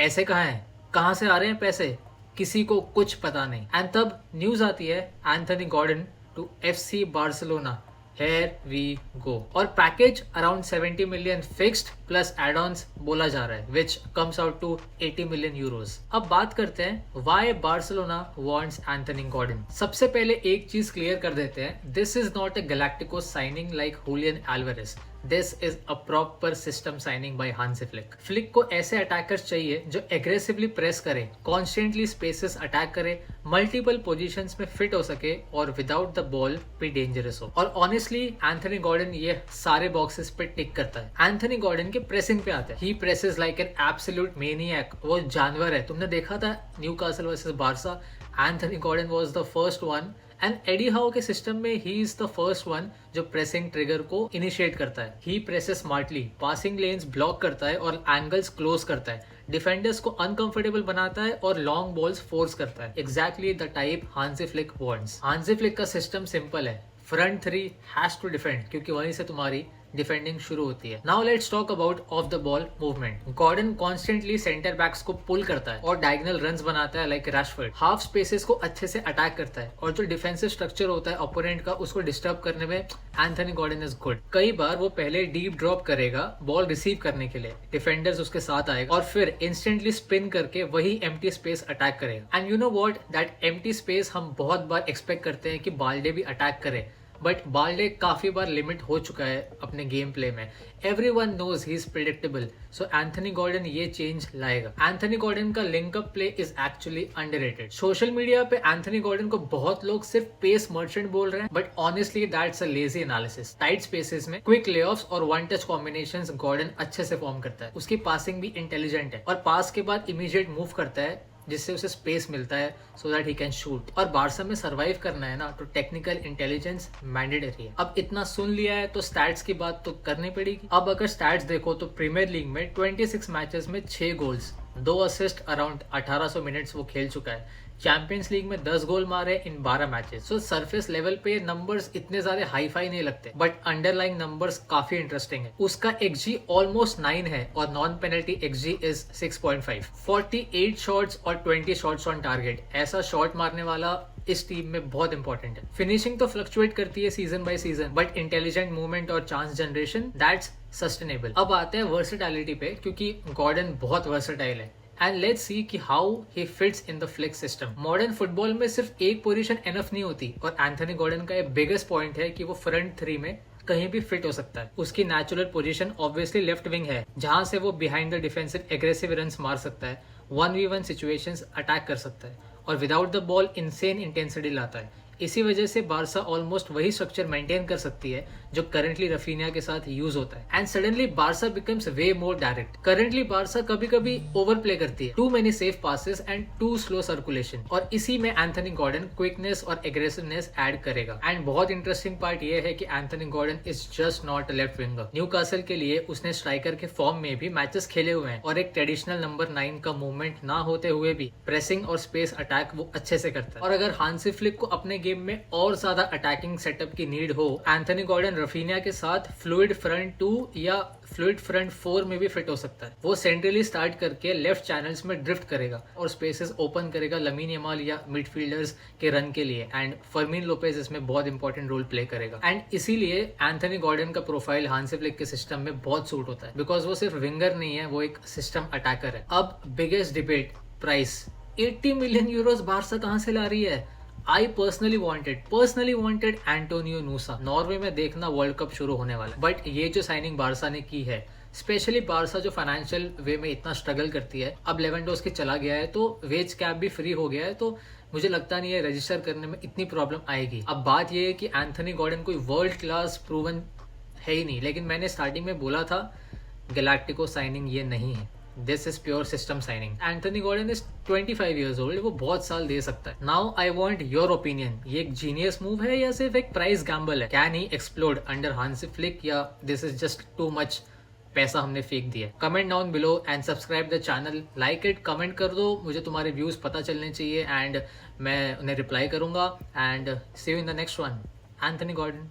पैसे कहाँ हैं, कहाँ से आ रहे हैं पैसे, किसी को कुछ पता नहीं। एंड तब न्यूज आती है Anthony Gordon to FC Barcelona, here we go। और package around 70 million fixed plus add ons बोला जा रहा है, which comes out to 80 million euros. अब बात करते हैं why Barcelona wants Anthony Gordon. सबसे पहले एक चीज क्लियर कर देते हैं, this is not a galactico signing like Julian Alvarez. This is a proper system signing by Hansi Flick. Flick को ऐसे अटैकर्स चाहिए जो एग्रेसिवली प्रेस करे, कॉन्स्टेंटली स्पेसेस अटैक करे, मल्टीपल पोजीशंस में फिट हो सके और विदाउट द बॉल भी डेंजरस हो। और ऑनेस्टली एंथनी गॉर्डन ये सारे बॉक्सेस पे टिक करता है। एंथनी गॉर्डन के प्रेसिंग पे आता है, he presses like an absolute maniac. वो जानवर है। तुमने देखा था Newcastle versus Barca, Anthony Gordon was the first one and Eddie Howe के सिस्टम में he is the first one जो प्रेसिंग ट्रिगर को इनिशिएट करता है। He presses smartly, passing lanes block करता है और एंगल्स क्लोज करता है, डिफेंडर्स को अनकंफर्टेबल बनाता है और लॉन्ग बॉल्स फोर्स करता है। Exactly the type Hansi Flick wants. Hansi Flick का सिस्टम सिंपल है, front three has to defend, क्योंकि वहीं से तुम्हारी डिफेंडिंग शुरू होती है। Now let's talk about off the ball movement. Gordon constantly centre backs को पुल करता है और डायगोनल रन्स बनाता है लाइक रैशफोर्ड। हाफ स्पेसेस को अच्छे से अटैक करता है और जो डिफेंसिव स्ट्रक्चर होता है ओपोनेंट का, उसको डिस्टर्ब करने में एंथनी गॉर्डन इज गुड। कई बार वो पहले डीप ड्रॉप करेगा बॉल रिसीव करने के लिए, डिफेंडर्स उसके साथ आएगा और फिर इंस्टेंटली स्पिन करके वही एम्प्टी स्पेस अटैक करेगा। And you know what, that empty space हम बहुत बार एक्सपेक्ट करते हैं कि बाल्डे भी अटैक करे, बट बाल्डे काफी बार लिमिट हो चुका है अपने गेम प्ले में। Everyone knows he is predictable, so Anthony Gordon ये चेंज लाएगा। एंथनी गॉर्डन का link up play is actually underrated. Social media पे एंथनी गॉर्डन को बहुत लोग सिर्फ पेस मर्चेंट बोल रहे हैं, but honestly that's a lazy analysis. Tight spaces में क्विक लेऑफ्स और वन टच कॉम्बिनेशंस गॉर्डन अच्छे से फॉर्म करता है। उसकी पासिंग भी इंटेलिजेंट है और पास के बाद इमीडिएट मूव करता है जिससे उसे स्पेस मिलता है so that he can shoot. और बार्सा में सरवाइव करना है ना, तो टेक्निकल इंटेलिजेंस मैंडेटरी है। अब इतना सुन लिया है तो स्टैट्स की बात तो करनी पड़ेगी। अब अगर स्टैट्स देखो तो प्रीमियर लीग में 26 मैचेस में 6 गोल्स, 2 असिस्ट, अराउंड 1800 मिनट्स वो खेल चुका है। चैंपियंस लीग में 10 गोल मारे इन 12 मैचेस। सो सरफेस लेवल पे नंबर्स इतने ज्यादा हाई फाई नहीं लगते, बट अंडरलाइंग नंबर्स काफी इंटरेस्टिंग है। उसका XG ऑलमोस्ट 9 है और non penalty XG is 6.5। 48 shots और 20 शॉट्स ऑन टारगेट, ऐसा शॉट मारने वाला इस टीम में बहुत इंपॉर्टेंट है। फिनिशिंग तो फ्लक्चुएट करती है season by season, but intelligent movement और चांस जनरेशन दैट्स सस्टेनेबल। अब आते हैं वर्सेटैलिटी पे, क्योंकि गॉर्डन बहुत वर्सेटाइल है। एंड लेट्स सी कि how he fits in the flick system. Modern football में सिर्फ एक पोजीशन एनफ नहीं होती और एंथनी गॉर्डन का एक बिगेस्ट पॉइंट है कि वो फ्रंट थ्री में कहीं भी फिट हो सकता है। उसकी natural position obviously left wing है, जहां से वो behind the defensive aggressive runs मार सकता है, 1v1 सिचुएशंस अटैक कर सकता है और without the ball insane intensity लाता है। इसी वजह से बार्सा ऑलमोस्ट वही स्ट्रक्चर मेंटेन कर सकती है जो करंटली रफीनिया के साथ यूज होता है। And suddenly Barca becomes way more direct. Currently Barca कभी कभी ओवर प्ले करती है, too many safe passes and too slow circulation, और इसी में एंथनी गॉर्डन क्विकनेस और एग्रेसिवनेस ऐड करेगा। एंड बहुत इंटरेस्टिंग पार्ट ये है कि Anthony Gordon is just not a left winger. Newcastle के लिए उसने स्ट्राइकर के फॉर्म में भी मैचेस खेले हुए हैं और एक ट्रेडिशनल नंबर 9 का मूवमेंट ना होते हुए भी प्रेसिंग और स्पेस अटैक वो अच्छे से करता है। और अगर हांसी फ्लिक को अपने गेम में और ज्यादा अटैकिंग सेटअप की नीड हो, एंथनी गॉर्डन रफीनिया के साथ फ्लूइड फ्रंट 2 या फ्लूइड फ्रंट 4 में भी फिट हो सकता है। वो सेंट्रली स्टार्ट करके लेफ्ट चैनल्स में ड्रिफ्ट करेगा और स्पेसेस ओपन करेगा लमीन यमाल या मिडफील्डर्स के रन के लिए। एंड फर्मीन लोपेज इसमें बहुत इंपॉर्टेंट रोल प्ले करेगा। एंड इसीलिए एंथनी गॉर्डन का प्रोफाइल हांसी फ्लिक के सिस्टम में बहुत सूट होता है, बिकॉज वो सिर्फ विंगर नहीं है, वो एक सिस्टम अटैकर है। अब biggest debate, price. 80 million Euros Barca कहां से ला रही है? I personally wanted Antonio नूसा। Norway में देखना वर्ल्ड कप शुरू होने वाला है, बट ये जो साइनिंग बार्सा ने की है, स्पेशली बार्सा जो फाइनेंशियल वे में इतना स्ट्रगल करती है, अब लेवेंडोस्की चला गया है तो वेज कैप भी फ्री हो गया है, तो मुझे लगता नहीं है रजिस्टर करने में इतनी प्रॉब्लम आएगी। अब बात ये है कि एंथनी गॉर्डन कोई वर्ल्ड क्लास प्रूवन है ही नहीं, लेकिन मैंने स्टार्टिंग में बोला था गैलेक्टिको साइनिंग ये नहीं है, this is pure system signing. Anthony Gordon is 25 years old, वो बहुत साल दे सकता है। Now I want your opinion, ये एक जीनियस मूव है या सिर्फ एक प्राइस गैम्बल है? Can he explode under Hansi Flick या this is just too much पैसा हमने फेंक दिया? Comment down below and subscribe the channel, like it, comment कर दो, मुझे तुम्हारे व्यूज पता चलने चाहिए एंड मैं उन्हें रिप्लाई करूंगा। And see you in the next one. Anthony Gordon.